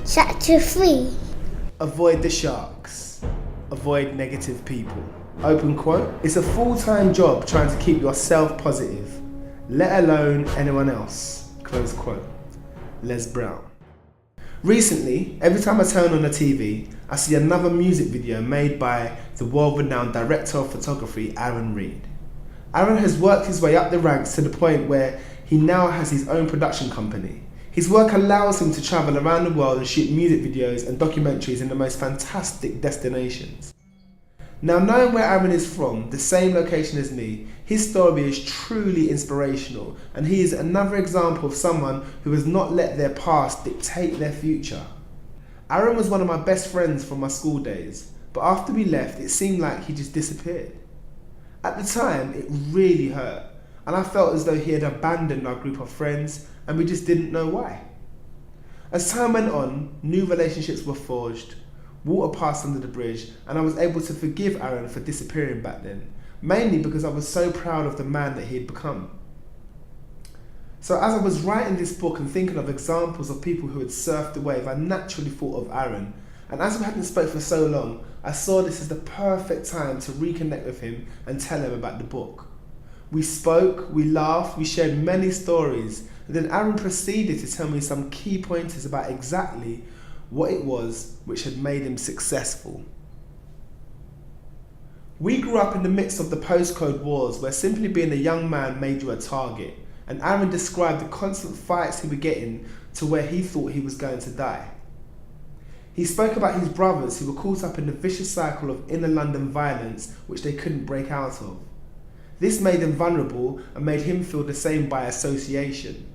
Chapter 3. Avoid the sharks. Avoid negative people. Open quote. It's a full-time job trying to keep yourself positive, let alone anyone else. Close quote. Les Brown. Recently, every time I turn on the TV, I see another music video made by the world-renowned director of photography, Aaron Reed. Aaron has worked his way up the ranks to the point where he now has his own production company. His work allows him to travel around the world and shoot music videos and documentaries in the most fantastic destinations. Now, knowing where Aaron is from, the same location as me, his story is truly inspirational, and he is another example of someone who has not let their past dictate their future. Aaron was one of my best friends from my school days, but after we left, it seemed like he just disappeared. At the time, it really hurt, and I felt as though he had abandoned our group of friends, and we just didn't know why. As time went on, new relationships were forged, water passed under the bridge, and I was able to forgive Aaron for disappearing back then, mainly because I was so proud of the man that he had become. So as I was writing this book and thinking of examples of people who had surfed the wave, I naturally thought of Aaron, and as we hadn't spoken for so long, I saw this as the perfect time to reconnect with him and tell him about the book. We spoke, we laughed, we shared many stories, and then Aaron proceeded to tell me some key pointers about exactly what it was which had made him successful. We grew up in the midst of the postcode wars where simply being a young man made you a target, and Aaron described the constant fights he would get in to where he thought he was going to die. He spoke about his brothers who were caught up in the vicious cycle of inner London violence which they couldn't break out of. This made them vulnerable and made him feel the same by association.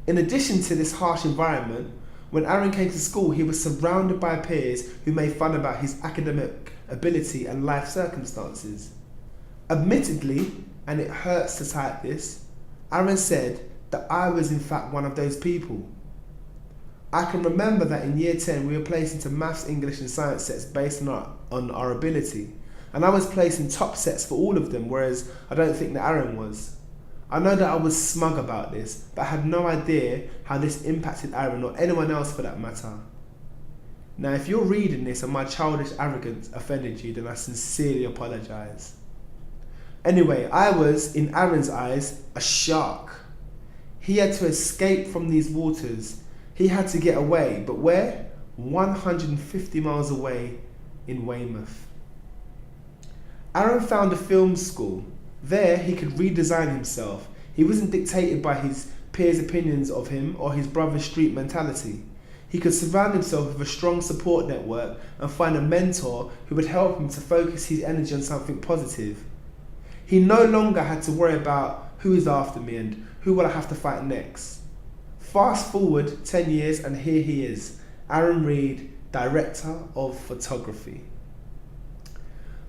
In addition to this harsh environment, when Aaron came to school, he was surrounded by peers who made fun about his academic ability and life circumstances. Admittedly, and it hurts to type this, Aaron said that I was in fact one of those people. I can remember that in year 10 we were placed into maths, English and science sets based on our ability. And I was placed in top sets for all of them, whereas I don't think that Aaron was. I know that I was smug about this, but I had no idea how this impacted Aaron or anyone else for that matter. Now, if you're reading this and my childish arrogance offended you, then I sincerely apologise. Anyway, I was, in Aaron's eyes, a shark. He had to escape from these waters. He had to get away, but where? 150 miles away in Weymouth. Aaron found a film school. There, he could redesign himself. He wasn't dictated by his peers' opinions of him or his brother's street mentality. He could surround himself with a strong support network and find a mentor who would help him to focus his energy on something positive. He no longer had to worry about who is after me and who will I have to fight next. Fast forward 10 years and here he is, Aaron Reed, Director of Photography.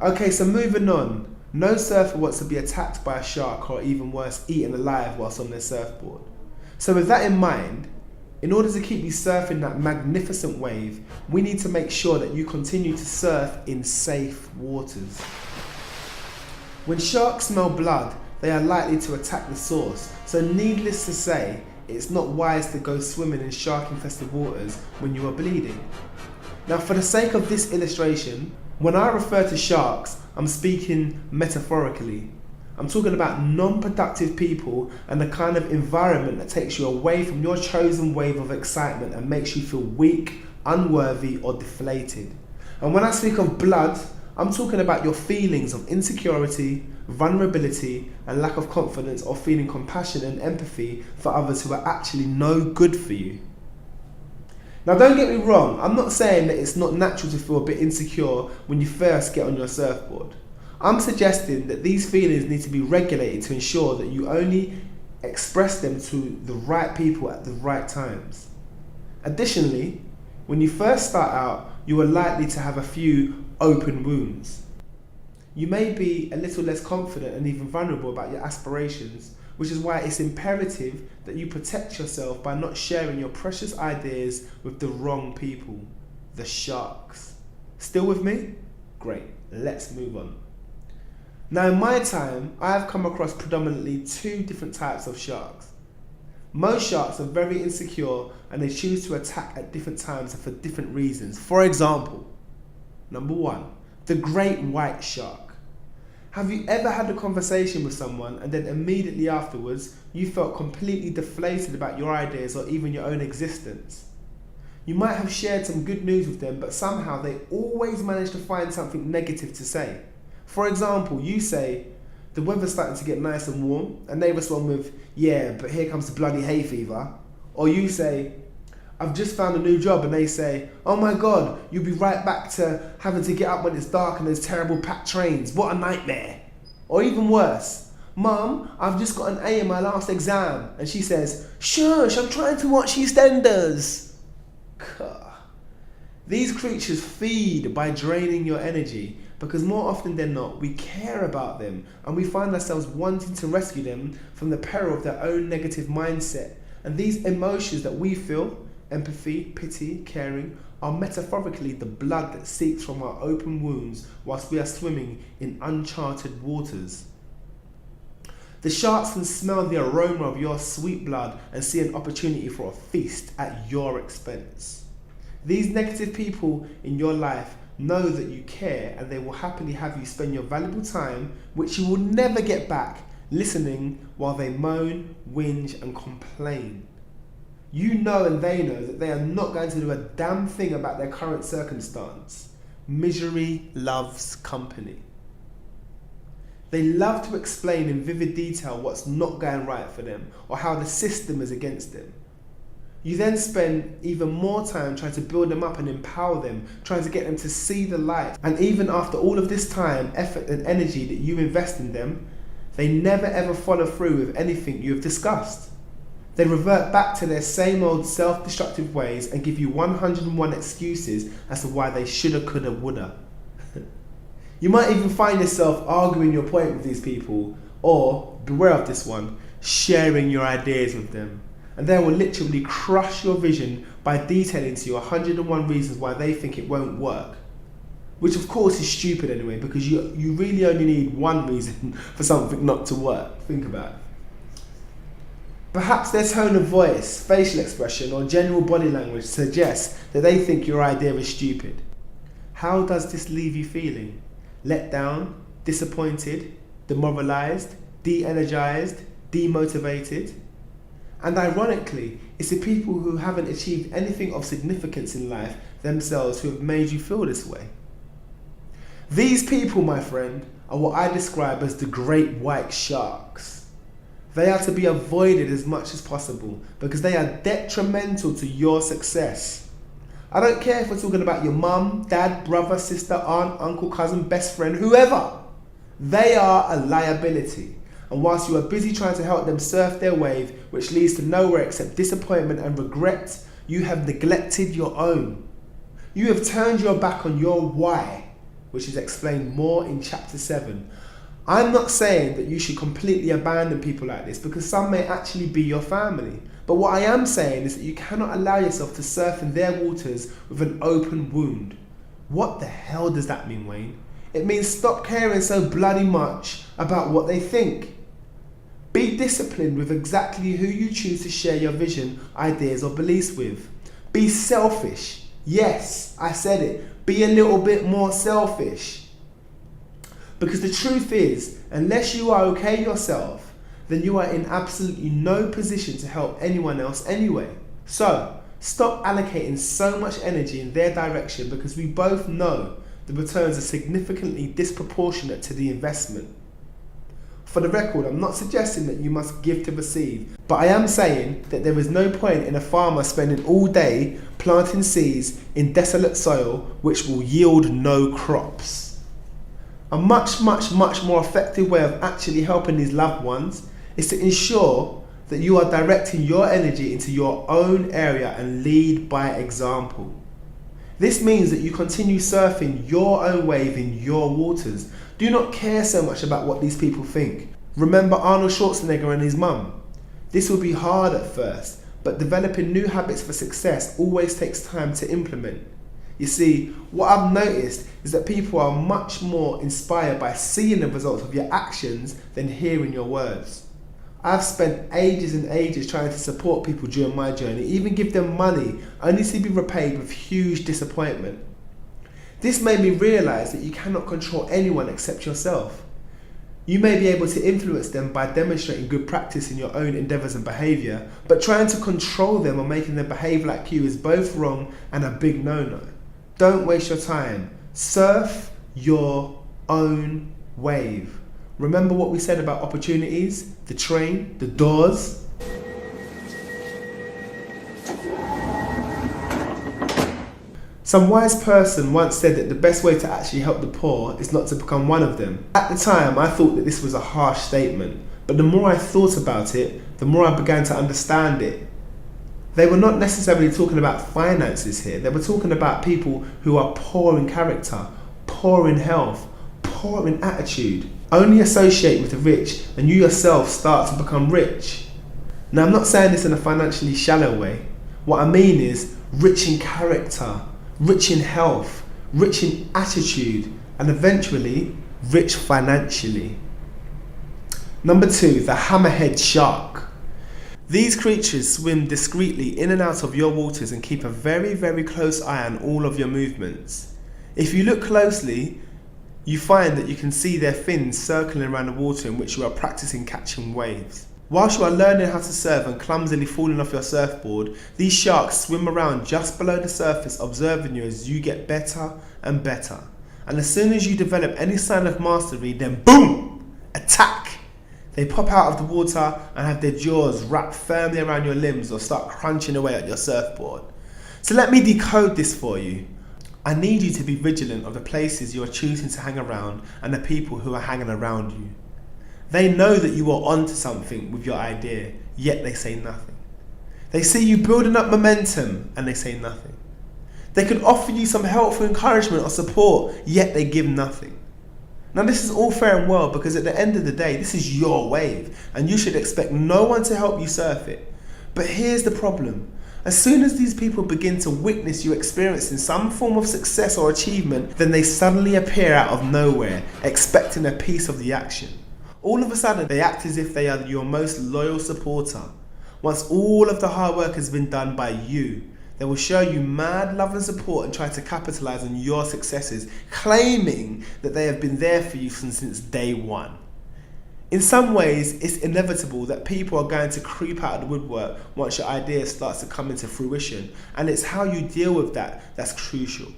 Okay, so moving on. No surfer wants to be attacked by a shark or even worse, eaten alive whilst on their surfboard. So with that in mind, in order to keep you surfing that magnificent wave, we need to make sure that you continue to surf in safe waters. When sharks smell blood, they are likely to attack the source. So needless to say, it's not wise to go swimming in shark-infested waters when you are bleeding. Now, for the sake of this illustration, when I refer to sharks, I'm speaking metaphorically. I'm talking about non-productive people and the kind of environment that takes you away from your chosen wave of excitement and makes you feel weak, unworthy or deflated. And when I speak of blood, I'm talking about your feelings of insecurity, vulnerability and lack of confidence or feeling compassion and empathy for others who are actually no good for you. Now don't get me wrong, I'm not saying that it's not natural to feel a bit insecure when you first get on your surfboard. I'm suggesting that these feelings need to be regulated to ensure that you only express them to the right people at the right times. Additionally, when you first start out, you are likely to have a few open wounds. You may be a little less confident and even vulnerable about your aspirations, which is why it's imperative that you protect yourself by not sharing your precious ideas with the wrong people, the sharks. Still with me? Great, let's move on. Now in my time, I have come across predominantly two different types of sharks. Most sharks are very insecure and they choose to attack at different times and for different reasons. For example, number 1, the great white shark. Have you ever had a conversation with someone and then immediately afterwards you felt completely deflated about your ideas or even your own existence? You might have shared some good news with them, but somehow they always manage to find something negative to say. For example, you say, the weather's starting to get nice and warm, and they respond with, yeah, but here comes the bloody hay fever. Or you say, I've just found a new job, and they say, oh my God, you'll be right back to having to get up when it's dark and there's terrible packed trains. What a nightmare. Or even worse, Mum, I've just got an A in my last exam. And she says, shush, I'm trying to watch EastEnders. These creatures feed by draining your energy because more often than not, we care about them and we find ourselves wanting to rescue them from the peril of their own negative mindset. And these emotions that we feel, empathy, pity, caring, are metaphorically the blood that seeps from our open wounds whilst we are swimming in uncharted waters. The sharks can smell the aroma of your sweet blood and see an opportunity for a feast at your expense. These negative people in your life know that you care and they will happily have you spend your valuable time, which you will never get back, listening while they moan, whinge and complain. You know and they know that they are not going to do a damn thing about their current circumstance. Misery loves company. They love to explain in vivid detail what's not going right for them or how the system is against them. You then spend even more time trying to build them up and empower them, trying to get them to see the light. And even after all of this time, effort and energy that you invest in them, they never ever follow through with anything you have discussed. They revert back to their same old self-destructive ways and give you 101 excuses as to why they shoulda, coulda, woulda. You might even find yourself arguing your point with these people, or, beware of this one, sharing your ideas with them. And they will literally crush your vision by detailing to you 101 reasons why they think it won't work. Which of course is stupid anyway, because you really only need one reason for something not to work. Think about it. Perhaps their tone of voice, facial expression, or general body language suggests that they think your idea is stupid. How does this leave you feeling? Let down, disappointed, demoralized, de-energized, demotivated? And ironically, it's the people who haven't achieved anything of significance in life themselves who have made you feel this way. These people, my friend, are what I describe as the great white sharks. They are to be avoided as much as possible because they are detrimental to your success. I don't care if we're talking about your mum, dad, brother, sister, aunt, uncle, cousin, best friend, whoever. They are a liability. And whilst you are busy trying to help them surf their wave, which leads to nowhere except disappointment and regret, you have neglected your own. You have turned your back on your why, which is explained more in chapter 7. I'm not saying that you should completely abandon people like this because some may actually be your family. But what I am saying is that you cannot allow yourself to surf in their waters with an open wound. What the hell does that mean, Wayne? It means stop caring so bloody much about what they think. Be disciplined with exactly who you choose to share your vision, ideas or beliefs with. Be selfish. Yes, I said it. Be a little bit more selfish. Because the truth is, unless you are okay yourself, then you are in absolutely no position to help anyone else anyway. So, stop allocating so much energy in their direction because we both know the returns are significantly disproportionate to the investment. For the record, I'm not suggesting that you must give to receive, but I am saying that there is no point in a farmer spending all day planting seeds in desolate soil which will yield no crops. A much more effective way of actually helping these loved ones is to ensure that you are directing your energy into your own area and lead by example. This means that you continue surfing your own wave in your waters. Do not care so much about what these people think. Remember Arnold Schwarzenegger and his mum. This will be hard at first, but developing new habits for success always takes time to implement. You see, what I've noticed is that people are much more inspired by seeing the results of your actions than hearing your words. I've spent ages and ages trying to support people during my journey, even give them money, only to be repaid with huge disappointment. This made me realise that you cannot control anyone except yourself. You may be able to influence them by demonstrating good practice in your own endeavours and behaviour, but trying to control them or making them behave like you is both wrong and a big no-no. Don't waste your time. Surf your own wave. Remember what we said about opportunities, the train, the doors? Some wise person once said that the best way to actually help the poor is not to become one of them. At the time, I thought that this was a harsh statement, but the more I thought about it, the more I began to understand it. They were not necessarily talking about finances here. They were talking about people who are poor in character, poor in health, poor in attitude. Only associate with the rich and you yourself start to become rich. Now, I'm not saying this in a financially shallow way. What I mean is rich in character, rich in health, rich in attitude, and eventually rich financially. Number 2, the hammerhead shark. These creatures swim discreetly in and out of your waters and keep a very, very close eye on all of your movements. If you look closely, you find that you can see their fins circling around the water in which you are practicing catching waves. Whilst you are learning how to surf and clumsily falling off your surfboard, these sharks swim around just below the surface, observing you as you get better and better. And as soon as you develop any sign of mastery, then boom! Attack! They pop out of the water and have their jaws wrapped firmly around your limbs or start crunching away at your surfboard. So let me decode this for you. I need you to be vigilant of the places you are choosing to hang around and the people who are hanging around you. They know that you are onto something with your idea, yet they say nothing. They see you building up momentum and they say nothing. They could offer you some helpful encouragement or support, yet they give nothing. Now, this is all fair and well because at the end of the day, this is your wave and you should expect no one to help you surf it. But here's the problem. As soon as these people begin to witness you experiencing some form of success or achievement, then they suddenly appear out of nowhere, expecting a piece of the action. All of a sudden, they act as if they are your most loyal supporter. Once all of the hard work has been done by you, they will show you mad love and support and try to capitalize on your successes, claiming that they have been there for you since day one. In some ways, it's inevitable that people are going to creep out of the woodwork once your idea starts to come into fruition, and it's how you deal with that that's crucial.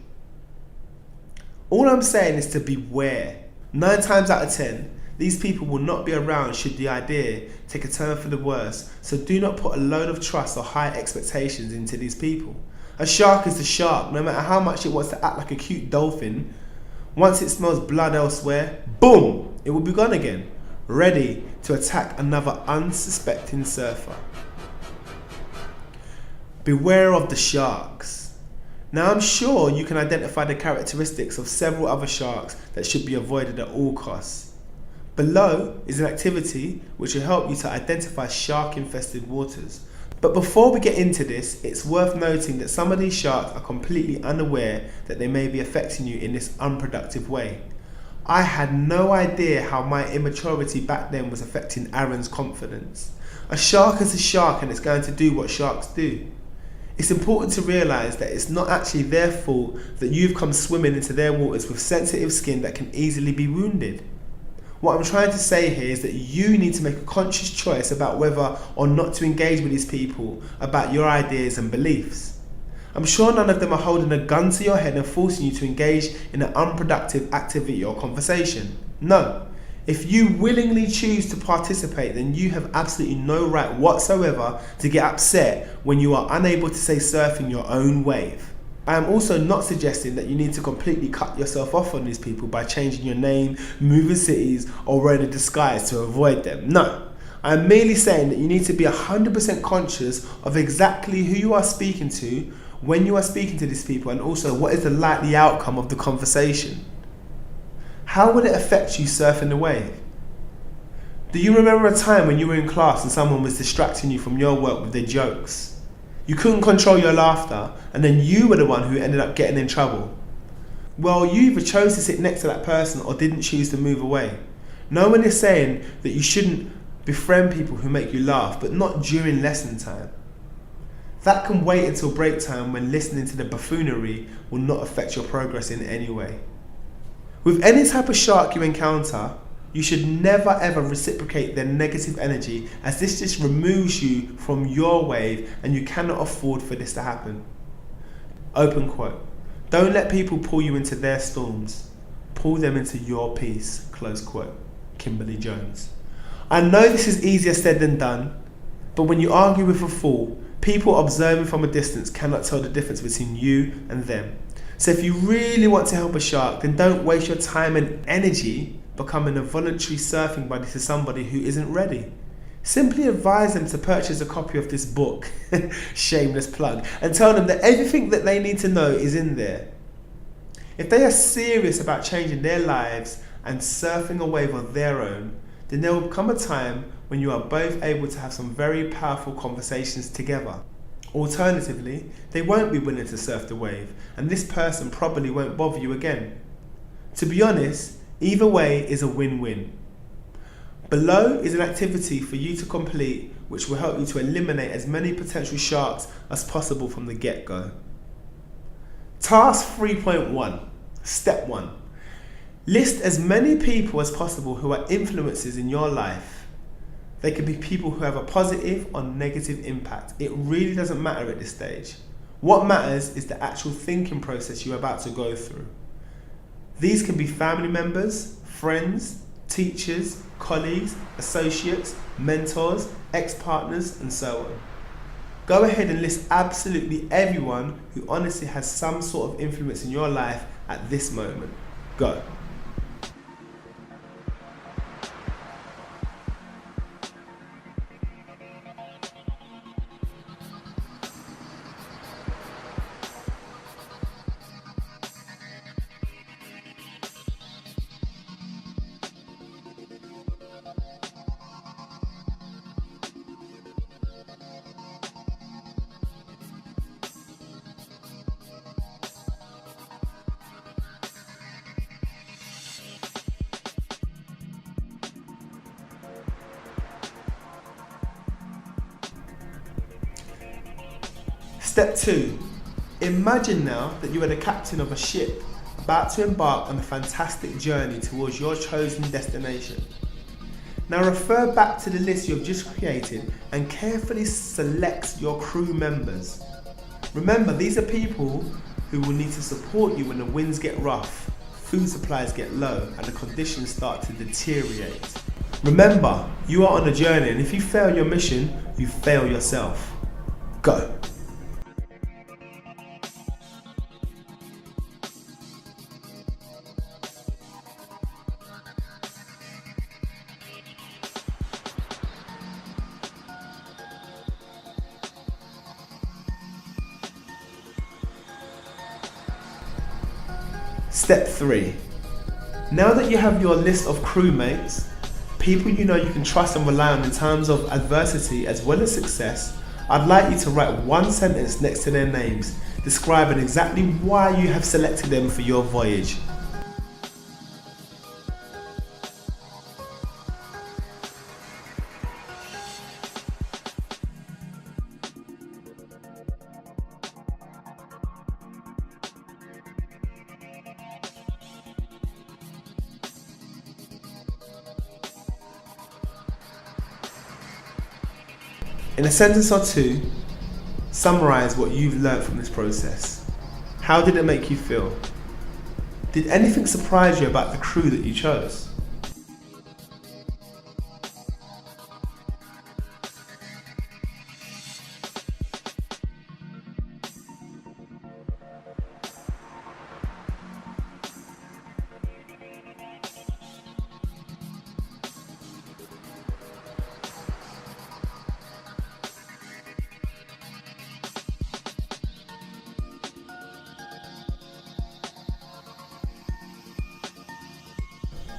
All I'm saying is to beware. 9 times out of 10, these people will not be around should the idea take a turn for the worse, so do not put a load of trust or high expectations into these people. A shark is a shark, no matter how much it wants to act like a cute dolphin. Once it smells blood elsewhere, boom, it will be gone again, ready to attack another unsuspecting surfer. Beware of the sharks. Now, I'm sure you can identify the characteristics of several other sharks that should be avoided at all costs. Below is an activity which will help you to identify shark-infested waters. But before we get into this, it's worth noting that some of these sharks are completely unaware that they may be affecting you in this unproductive way. I had no idea how my immaturity back then was affecting Aaron's confidence. A shark is a shark and it's going to do what sharks do. It's important to realise that it's not actually their fault that you've come swimming into their waters with sensitive skin that can easily be wounded. What I'm trying to say here is that you need to make a conscious choice about whether or not to engage with these people about your ideas and beliefs. I'm sure none of them are holding a gun to your head and forcing you to engage in an unproductive activity or conversation. No. If you willingly choose to participate, then you have absolutely no right whatsoever to get upset when you are unable to say surfing your own wave. I am also not suggesting that you need to completely cut yourself off on these people by changing your name, moving cities, or wearing a disguise to avoid them. No, I am merely saying that you need to be 100% conscious of exactly who you are speaking to, when you are speaking to these people, and also what is the likely outcome of the conversation. How will it affect you surfing the wave? Do you remember a time when you were in class and someone was distracting you from your work with their jokes? You couldn't control your laughter, and then you were the one who ended up getting in trouble. Well, you either chose to sit next to that person or didn't choose to move away. No one is saying that you shouldn't Befriend people who make you laugh, but not during lesson time. That can wait until break time, when listening to the buffoonery will not affect your progress in any way. With any type of shark you encounter, you should never ever reciprocate their negative energy, as this just removes you from your wave and you cannot afford for this to happen. Open quote. Don't let people pull you into their storms. Pull them into your peace. Close quote. Kimberly Jones. I know this is easier said than done, but when you argue with a fool, people observing from a distance cannot tell the difference between you and them. So if you really want to help a shark, then don't waste your time and energy becoming a voluntary surfing buddy to somebody who isn't ready. Simply advise them to purchase a copy of this book, shameless plug, and tell them that everything that they need to know is in there. If they are serious about changing their lives and surfing a wave of their own, then there will come a time when you are both able to have some very powerful conversations together. Alternatively, they won't be willing to surf the wave, and this person probably won't bother you again. To be honest, either way is a win-win. Below is an activity for you to complete which will help you to eliminate as many potential sharks as possible from the get-go. Task 3.1. Step 1. List as many people as possible who are influences in your life. They can be people who have a positive or negative impact. It really doesn't matter at this stage. What matters is the actual thinking process you're about to go through. These can be family members, friends, teachers, colleagues, associates, mentors, ex-partners, and so on. Go ahead and list absolutely everyone who honestly has some sort of influence in your life at this moment. Go. Step 2. Imagine now that you are the captain of a ship about to embark on a fantastic journey towards your chosen destination. Now refer back to the list you have just created and carefully select your crew members. Remember, these are people who will need to support you when the winds get rough, food supplies get low, and the conditions start to deteriorate. Remember, you are on a journey, and if you fail your mission, you fail yourself. Go. Step 3. Now that you have your list of crewmates, people you know you can trust and rely on in times of adversity as well as success, I'd like you to write one sentence next to their names, describing exactly why you have selected them for your voyage. In a sentence or two, summarize what you've learned from this process. How did it make you feel? Did anything surprise you about the crew that you chose?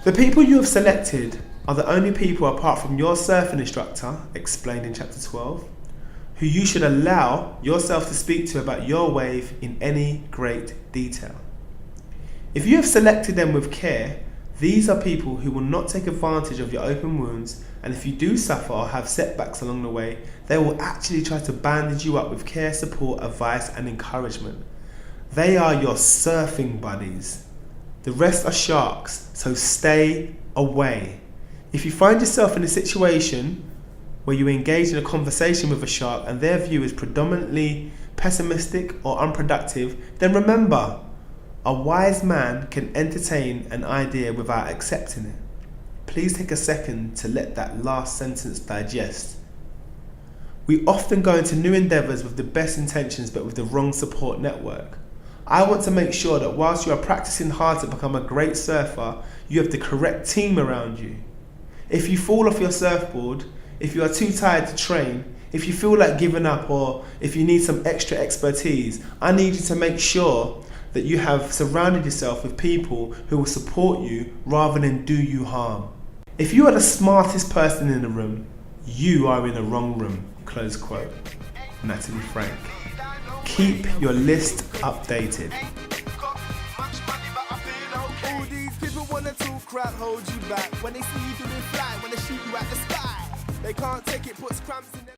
The people you have selected are the only people apart from your surfing instructor, explained in chapter 12, who you should allow yourself to speak to about your wave in any great detail. If you have selected them with care, These are people who will not take advantage of your open wounds, and if you do suffer or have setbacks along the way, they will actually try to bandage you up with care, support, advice and encouragement. They are your surfing buddies. The rest are sharks, so stay away. If you find yourself in a situation where you engage in a conversation with a shark and their view is predominantly pessimistic or unproductive, then remember, a wise man can entertain an idea without accepting it. Please take a second to let that last sentence digest. We often go into new endeavours with the best intentions but with the wrong support network. I want to make sure that whilst you are practicing hard to become a great surfer, you have the correct team around you. If you fall off your surfboard, if you are too tired to train, if you feel like giving up, or if you need some extra expertise, I need you to make sure that you have surrounded yourself with people who will support you rather than do you harm. If you are the smartest person in the room, you are in the wrong room. Close quote. Natalie Frank. Keep your list updated. All these people wanna talk crap, hold you back. When they see you doing fly, when they shoot you at the sky, they can't take it, puts cramps in their